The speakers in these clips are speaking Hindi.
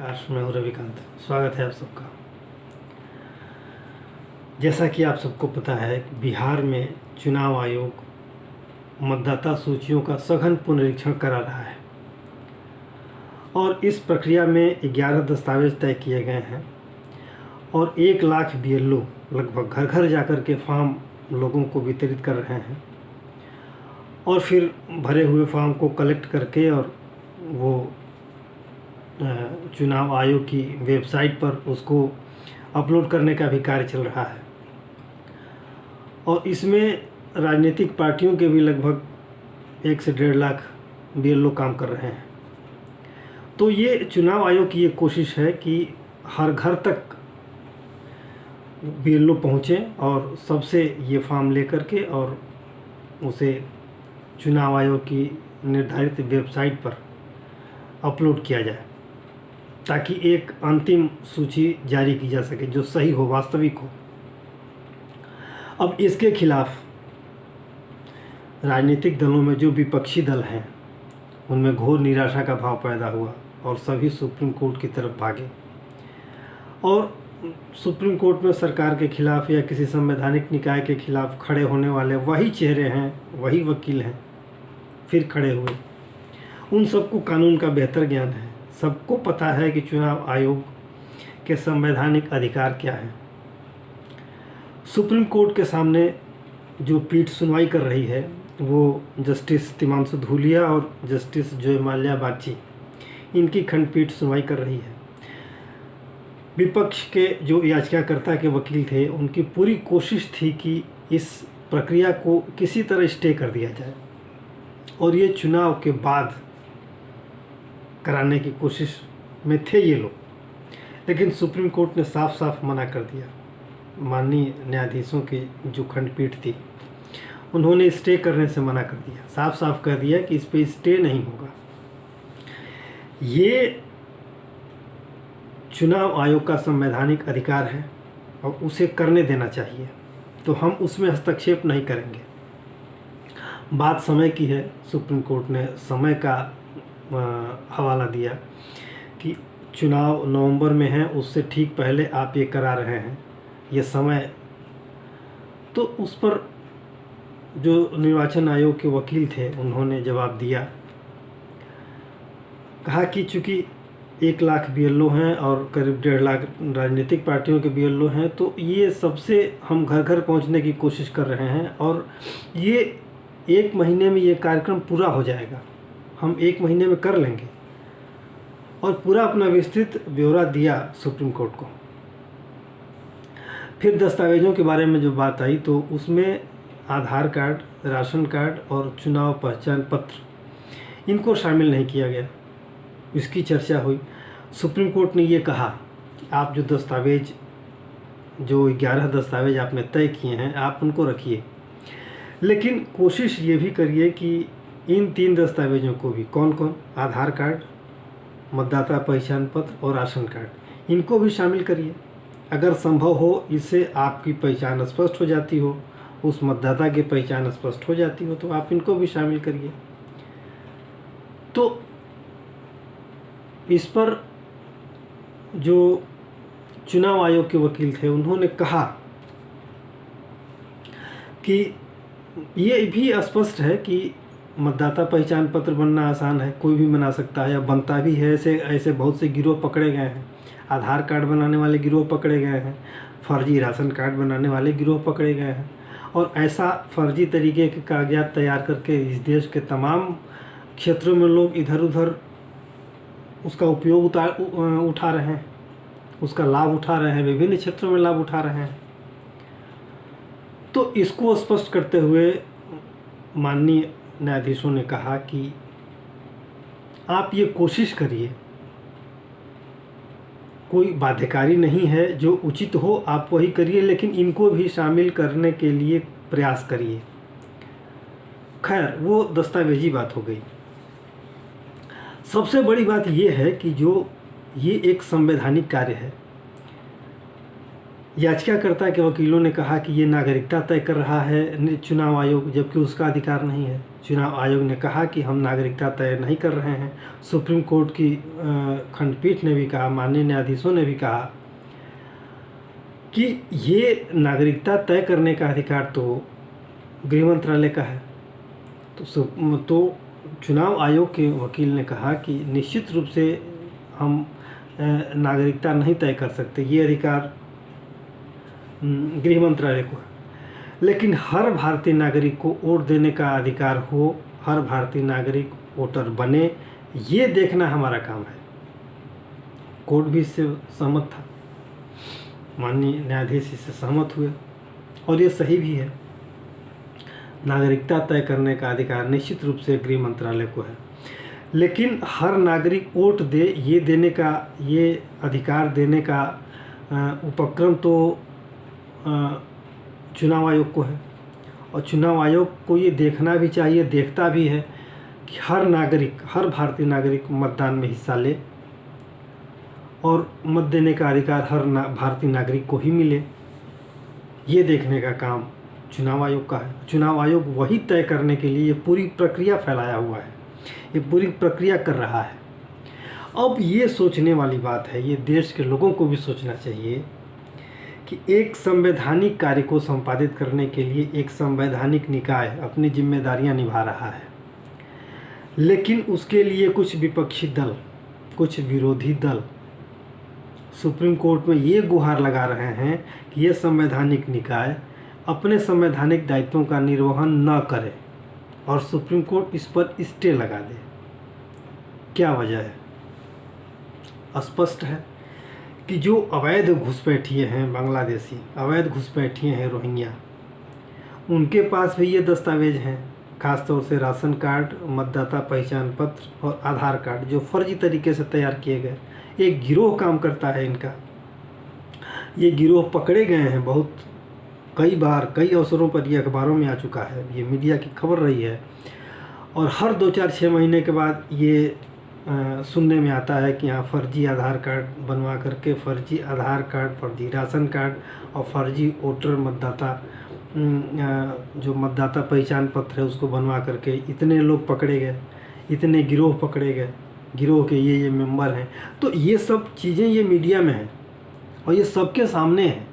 नमस्कार, मैं हूँ रविकांत। स्वागत है आप सबका। जैसा कि आप सबको पता है, बिहार में चुनाव आयोग मतदाता सूचियों का सघन पुनरीक्षण करा रहा है और इस प्रक्रिया में 11 दस्तावेज तय किए गए हैं और 1 लाख BLO लगभग घर घर जाकर के फॉर्म लोगों को वितरित कर रहे हैं और फिर भरे हुए फॉर्म को कलेक्ट करके और वो चुनाव आयोग की वेबसाइट पर उसको अपलोड करने का भी कार्य चल रहा है और इसमें राजनीतिक पार्टियों के भी लगभग 1 से 1.5 लाख BLO काम कर रहे हैं। तो ये चुनाव आयोग की ये कोशिश है कि हर घर तक BLO पहुँचे और सबसे ये फॉर्म लेकर के और उसे चुनाव आयोग की निर्धारित वेबसाइट पर अपलोड किया जाए ताकि एक अंतिम सूची जारी की जा सके जो सही हो, वास्तविक हो। अब इसके खिलाफ राजनीतिक दलों में जो विपक्षी दल हैं उनमें घोर निराशा का भाव पैदा हुआ और सभी सुप्रीम कोर्ट की तरफ भागे और सुप्रीम कोर्ट में सरकार के खिलाफ या किसी संवैधानिक निकाय के खिलाफ खड़े होने वाले वही चेहरे हैं, वही वकील हैं, फिर खड़े हुए। उन सबको कानून का बेहतर ज्ञान है, सबको पता है कि चुनाव आयोग के संवैधानिक अधिकार क्या हैं। सुप्रीम कोर्ट के सामने जो पीठ सुनवाई कर रही है वो जस्टिस तिमांशु धूलिया और जस्टिस जयमाल्या बागची, इनकी खंडपीठ सुनवाई कर रही है। विपक्ष के जो याचिकाकर्ता के वकील थे उनकी पूरी कोशिश थी कि इस प्रक्रिया को किसी तरह स्टे कर दिया जाए और ये चुनाव के बाद कराने की कोशिश में थे ये लोग, लेकिन सुप्रीम कोर्ट ने साफ साफ मना कर दिया। माननीय न्यायाधीशों की जो खंडपीठ थी उन्होंने स्टे करने से मना कर दिया, साफ साफ कह दिया कि इस पे स्टे नहीं होगा। ये चुनाव आयोग का संवैधानिक अधिकार है और उसे करने देना चाहिए, तो हम उसमें हस्तक्षेप नहीं करेंगे। बात समय की है, सुप्रीम कोर्ट ने समय का हवाला दिया कि चुनाव नवंबर में है, उससे ठीक पहले आप ये करा रहे हैं, ये समय। तो उस पर जो निर्वाचन आयोग के वकील थे उन्होंने जवाब दिया, कहा कि चूँकि 1 लाख BLO हैं और करीब 1.5 लाख राजनीतिक पार्टियों के BLO हैं, तो ये सबसे हम घर घर पहुंचने की कोशिश कर रहे हैं और ये 1 महीने में ये कार्यक्रम पूरा हो जाएगा, हम 1 महीने में कर लेंगे। और पूरा अपना विस्तृत ब्यौरा दिया सुप्रीम कोर्ट को। फिर दस्तावेज़ों के बारे में जो बात आई तो उसमें आधार कार्ड, राशन कार्ड और चुनाव पहचान पत्र, इनको शामिल नहीं किया गया। इसकी चर्चा हुई। सुप्रीम कोर्ट ने ये कहा आप जो दस्तावेज़, जो 11 दस्तावेज आपने तय किए हैं, आप उनको रखिए, लेकिन कोशिश ये भी करिए कि इन 3 दस्तावेज़ों को भी, कौन कौन, आधार कार्ड, मतदाता पहचान पत्र और राशन कार्ड, इनको भी शामिल करिए। अगर संभव हो, इससे आपकी पहचान स्पष्ट हो जाती हो, उस मतदाता की पहचान स्पष्ट हो जाती हो, तो आप इनको भी शामिल करिए। तो इस पर जो चुनाव आयोग के वकील थे उन्होंने कहा कि ये भी स्पष्ट है कि मतदाता पहचान पत्र बनना आसान है, कोई भी बना सकता है या बनता भी है। ऐसे बहुत से गिरोह पकड़े गए हैं। आधार कार्ड बनाने वाले गिरोह पकड़े गए हैं, फर्जी राशन कार्ड बनाने वाले गिरोह पकड़े गए हैं और ऐसा फर्जी तरीके के कागजात तैयार करके इस देश के तमाम क्षेत्रों में लोग इधर उधर उसका उपयोग उठा रहे हैं, उसका लाभ उठा रहे हैं, विभिन्न क्षेत्रों में लाभ उठा रहे हैं। तो इसको स्पष्ट करते हुए माननीय न्यायाधीशों ने कहा कि आप ये कोशिश करिए, कोई बाध्यकारी नहीं है, जो उचित हो आप वही करिए, लेकिन इनको भी शामिल करने के लिए प्रयास करिए। खैर, वो दस्तावेजी बात हो गई। सबसे बड़ी बात ये है कि जो ये एक संवैधानिक कार्य है, याचिकाकर्ता के वकीलों ने कहा कि ये नागरिकता तय कर रहा है चुनाव आयोग, जबकि उसका अधिकार नहीं है। चुनाव आयोग ने कहा कि हम नागरिकता तय नहीं कर रहे हैं। सुप्रीम कोर्ट की खंडपीठ ने भी कहा, माननीय न्यायाधीशों ने भी कहा कि ये नागरिकता तय करने का अधिकार तो गृह मंत्रालय का है। तो चुनाव आयोग के वकील ने कहा कि निश्चित रूप से हम नागरिकता नहीं तय कर सकते, ये अधिकार गृह मंत्रालय को है। लेकिन हर भारतीय नागरिक को वोट देने का अधिकार हो, हर भारतीय नागरिक वोटर बने, ये देखना हमारा काम है। कोर्ट भी इससे सहमत था, माननीय न्यायाधीश इससे सहमत हुए और ये सही भी है। नागरिकता तय करने का अधिकार निश्चित रूप से गृह मंत्रालय को है, लेकिन हर नागरिक वोट दे, ये अधिकार देने का उपक्रम तो चुनाव आयोग को है। और चुनाव आयोग को ये देखना भी चाहिए, देखता भी है कि हर भारतीय नागरिक मतदान में हिस्सा ले और मत देने का अधिकार हर भारतीय नागरिक को ही मिले। ये देखने का काम चुनाव आयोग का है। चुनाव आयोग वही तय करने के लिए ये पूरी प्रक्रिया फैलाया हुआ है, ये पूरी प्रक्रिया कर रहा है। अब ये सोचने वाली बात है, ये देश के लोगों को भी सोचना चाहिए कि एक संवैधानिक कार्य को संपादित करने के लिए एक संवैधानिक निकाय अपनी जिम्मेदारियां निभा रहा है, लेकिन उसके लिए कुछ विपक्षी दल, कुछ विरोधी दल सुप्रीम कोर्ट में ये गुहार लगा रहे हैं कि ये संवैधानिक निकाय अपने संवैधानिक दायित्वों का निर्वहन न करे और सुप्रीम कोर्ट इस पर स्टे लगा दे। क्या वजह है? स्पष्ट है कि जो अवैध घुसपैठिए हैं, बांग्लादेशी अवैध घुसपैठिए हैं रोहिंग्या, उनके पास भी ये दस्तावेज हैं, खासतौर से राशन कार्ड, मतदाता पहचान पत्र और आधार कार्ड, जो फर्जी तरीके से तैयार किए गए। एक गिरोह काम करता है इनका। ये गिरोह पकड़े गए हैं बहुत, कई बार कई अवसरों पर ये अखबारों में आ चुका है, ये मीडिया की खबर रही है। और हर 2-4-6 महीने के बाद ये सुनने में आता है कि यहाँ फर्जी आधार कार्ड बनवा करके, फर्जी आधार कार्ड, फर्जी राशन कार्ड और फर्जी वोटर जो मतदाता पहचान पत्र है उसको बनवा करके इतने लोग पकड़े गए, इतने गिरोह पकड़े गए, गिरोह के ये मेंबर हैं। तो ये सब चीज़ें ये मीडिया में हैं और ये सबके सामने है।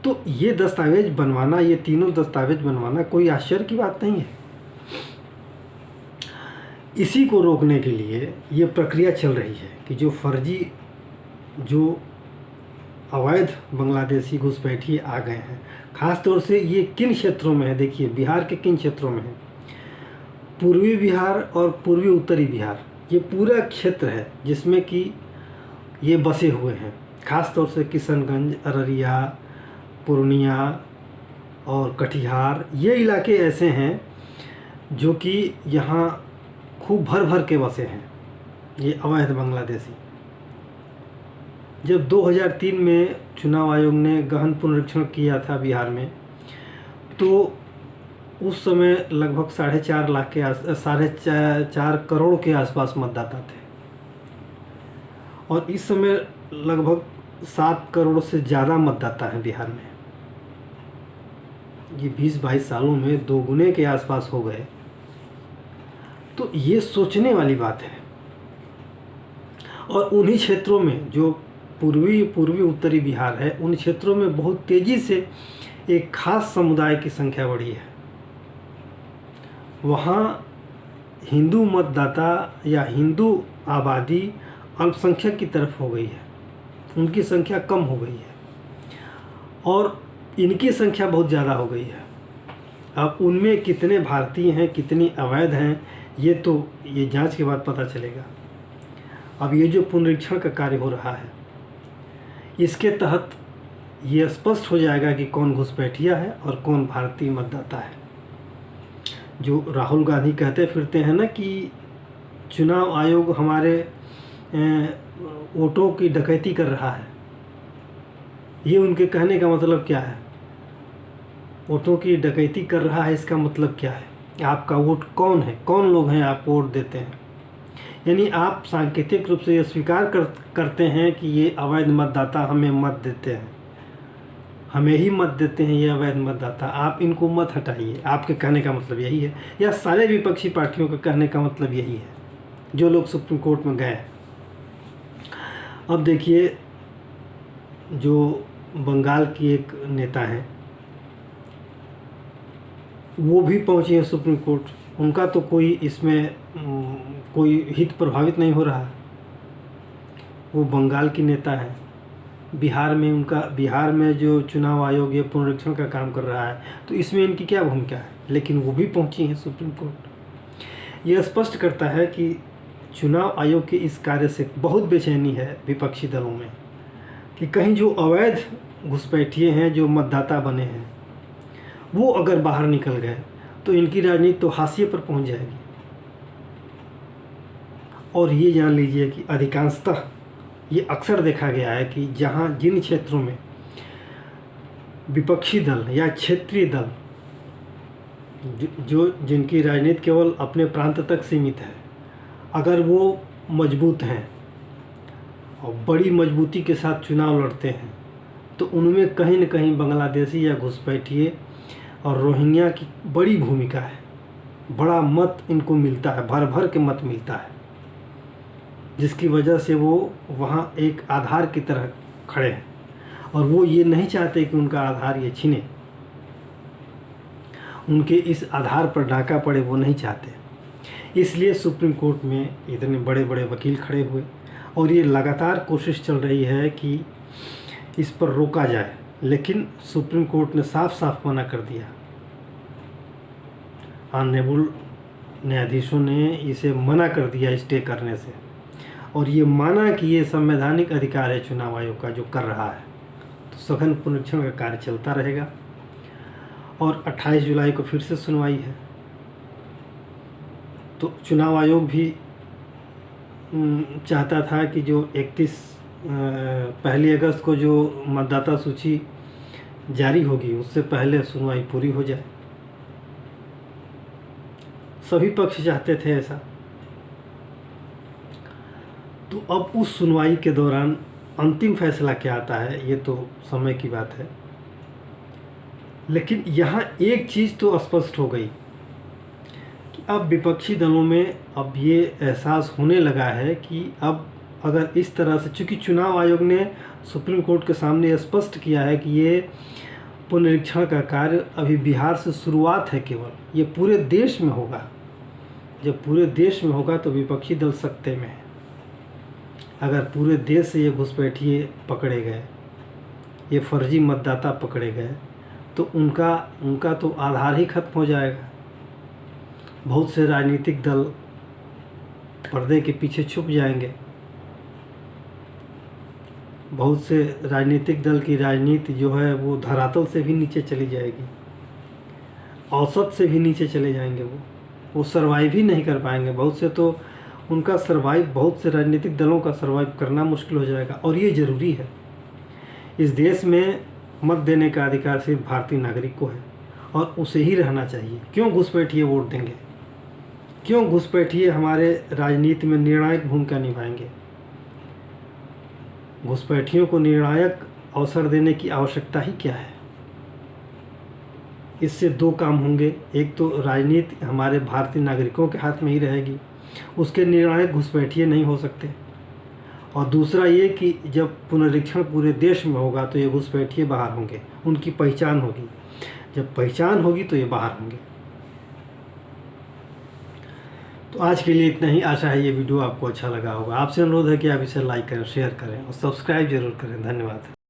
तो ये दस्तावेज बनवाना, ये तीनों दस्तावेज बनवाना कोई आश्चर्य की बात नहीं है। इसी को रोकने के लिए ये प्रक्रिया चल रही है कि जो अवैध बांग्लादेशी घुसपैठिए आ गए हैं, ख़ास तौर से ये किन क्षेत्रों में है, देखिए बिहार के किन क्षेत्रों में है, पूर्वी बिहार और पूर्वी उत्तरी बिहार, ये पूरा क्षेत्र है जिसमें कि ये बसे हुए हैं। ख़ास तौर से किशनगंज, अररिया, पूर्णिया और कटिहार, ये इलाके ऐसे हैं जो कि यहाँ खूब भर के बसे हैं ये अवैध बांग्लादेशी। जब 2003 में चुनाव आयोग ने गहन पुनरीक्षण किया था बिहार में, तो उस समय लगभग 4.5 करोड़ के आसपास मतदाता थे और इस समय लगभग 7 करोड़ से ज़्यादा मतदाता हैं बिहार में। ये 20-22 सालों में 2 गुने के आसपास हो गए। तो ये सोचने वाली बात है। और उन्हीं क्षेत्रों में जो पूर्वी उत्तरी बिहार है, उन क्षेत्रों में बहुत तेज़ी से एक खास समुदाय की संख्या बढ़ी है। वहाँ हिंदू मतदाता या हिंदू आबादी अल्पसंख्यक की तरफ हो गई है, उनकी संख्या कम हो गई है और इनकी संख्या बहुत ज़्यादा हो गई है। अब उनमें कितने भारतीय हैं, कितनी अवैध हैं, ये जांच के बाद पता चलेगा। अब ये जो पुनरीक्षण का कार्य हो रहा है, इसके तहत ये स्पष्ट हो जाएगा कि कौन घुसपैठिया है और कौन भारतीय मतदाता है। जो राहुल गांधी कहते फिरते हैं ना कि चुनाव आयोग हमारे वोटों की डकैती कर रहा है, ये उनके कहने का मतलब क्या है? वोटों की डकैती कर रहा है, इसका मतलब क्या है? आपका वोट कौन है, कौन लोग हैं आप वोट देते हैं? यानी आप सांकेतिक रूप से ये स्वीकार करते हैं कि ये अवैध मतदाता हमें मत देते हैं। हमें ही मत देते हैं ये अवैध मतदाता, आप इनको मत हटाइए। आपके कहने का मतलब यही है, या सारे विपक्षी पार्टियों का कहने का मतलब यही है जो लोग सुप्रीम कोर्ट में गए। अब देखिए, जो बंगाल की एक नेता हैं वो भी पहुंची हैं सुप्रीम कोर्ट। उनका तो कोई इसमें कोई हित प्रभावित नहीं हो रहा। वो बंगाल की नेता है। बिहार में जो चुनाव आयोग ये पुनरीक्षण का काम कर रहा है, तो इसमें इनकी क्या भूमिका है, लेकिन वो भी पहुंची हैं सुप्रीम कोर्ट। ये स्पष्ट करता है कि चुनाव आयोग के इस कार्य से बहुत बेचैनी है विपक्षी दलों में कि कहीं जो अवैध घुसपैठिए हैं, जो मतदाता बने हैं, वो अगर बाहर निकल गए तो इनकी राजनीति तो हाशिए पर पहुंच जाएगी। और ये जान लीजिए कि अधिकांशतः ये अक्सर देखा गया है कि जिन क्षेत्रों में विपक्षी दल या क्षेत्रीय दल जिनकी राजनीति केवल अपने प्रांत तक सीमित है, अगर वो मजबूत हैं और बड़ी मजबूती के साथ चुनाव लड़ते हैं, तो उनमें कहीं न कहीं बांग्लादेशी या घुसपैठिए और रोहिंग्या की बड़ी भूमिका है। बड़ा मत इनको मिलता है, भर भर के मत मिलता है, जिसकी वजह से वो वहाँ एक आधार की तरह खड़े हैं। और वो ये नहीं चाहते कि उनका आधार ये छीने, उनके इस आधार पर डाका पड़े, वो नहीं चाहते। इसलिए सुप्रीम कोर्ट में इतने बड़े बड़े वकील खड़े हुए और ये लगातार कोशिश चल रही है कि इस पर रोका जाए, लेकिन सुप्रीम कोर्ट ने साफ साफ मना कर दिया। ऑनरेबल न्यायाधीशों ने इसे मना कर दिया स्टे करने से, और ये माना कि ये संवैधानिक अधिकार है चुनाव आयोग का जो कर रहा है। तो सघन पुनरीक्षण का कार्य चलता रहेगा और 28 जुलाई को फिर से सुनवाई है। तो चुनाव आयोग भी चाहता था कि जो 1 अगस्त को जो मतदाता सूची जारी होगी उससे पहले सुनवाई पूरी हो जाए। सभी पक्ष चाहते थे ऐसा। तो अब उस सुनवाई के दौरान अंतिम फैसला क्या आता है ये तो समय की बात है, लेकिन यहाँ एक चीज़ तो स्पष्ट हो गई कि अब विपक्षी दलों में अब ये एहसास होने लगा है कि अब अगर इस तरह से, चूँकि चुनाव आयोग ने सुप्रीम कोर्ट के सामने स्पष्ट किया है कि ये पुनरीक्षण का कार्य अभी बिहार से शुरुआत है, केवल ये पूरे देश में होगा। जब पूरे देश में होगा तो विपक्षी दल सकते में है। अगर पूरे देश से ये घुसपैठिए पकड़े गए, ये फर्जी मतदाता पकड़े गए, तो उनका तो आधार ही खत्म हो जाएगा। बहुत से राजनीतिक दल पर्दे के पीछे छुप जाएंगे। बहुत से राजनीतिक दल की राजनीति जो है वो धरातल से भी नीचे चली जाएगी, औसत से भी नीचे चले जाएंगे। वो सर्वाइव ही नहीं कर पाएंगे। बहुत से राजनीतिक दलों का सर्वाइव करना मुश्किल हो जाएगा। और ये ज़रूरी है। इस देश में मत देने का अधिकार सिर्फ भारतीय नागरिक को है और उसे ही रहना चाहिए। क्यों घुसपैठिए वोट देंगे? क्यों घुसपैठिए हमारे राजनीति में निर्णायक भूमिका निभाएंगे? घुसपैठियों को निर्णायक अवसर देने की आवश्यकता ही क्या है? इससे दो काम होंगे। एक तो राजनीति हमारे भारतीय नागरिकों के हाथ में ही रहेगी, उसके निर्णायक घुसपैठिए नहीं हो सकते। और दूसरा ये कि जब पुनरीक्षण पूरे देश में होगा तो ये घुसपैठिए बाहर होंगे, उनकी पहचान होगी। जब पहचान होगी तो ये बाहर होंगे। तो आज के लिए इतना ही। आशा है ये वीडियो आपको अच्छा लगा होगा। आपसे अनुरोध है कि आप इसे लाइक करें, शेयर करें और सब्सक्राइब जरूर करें। धन्यवाद।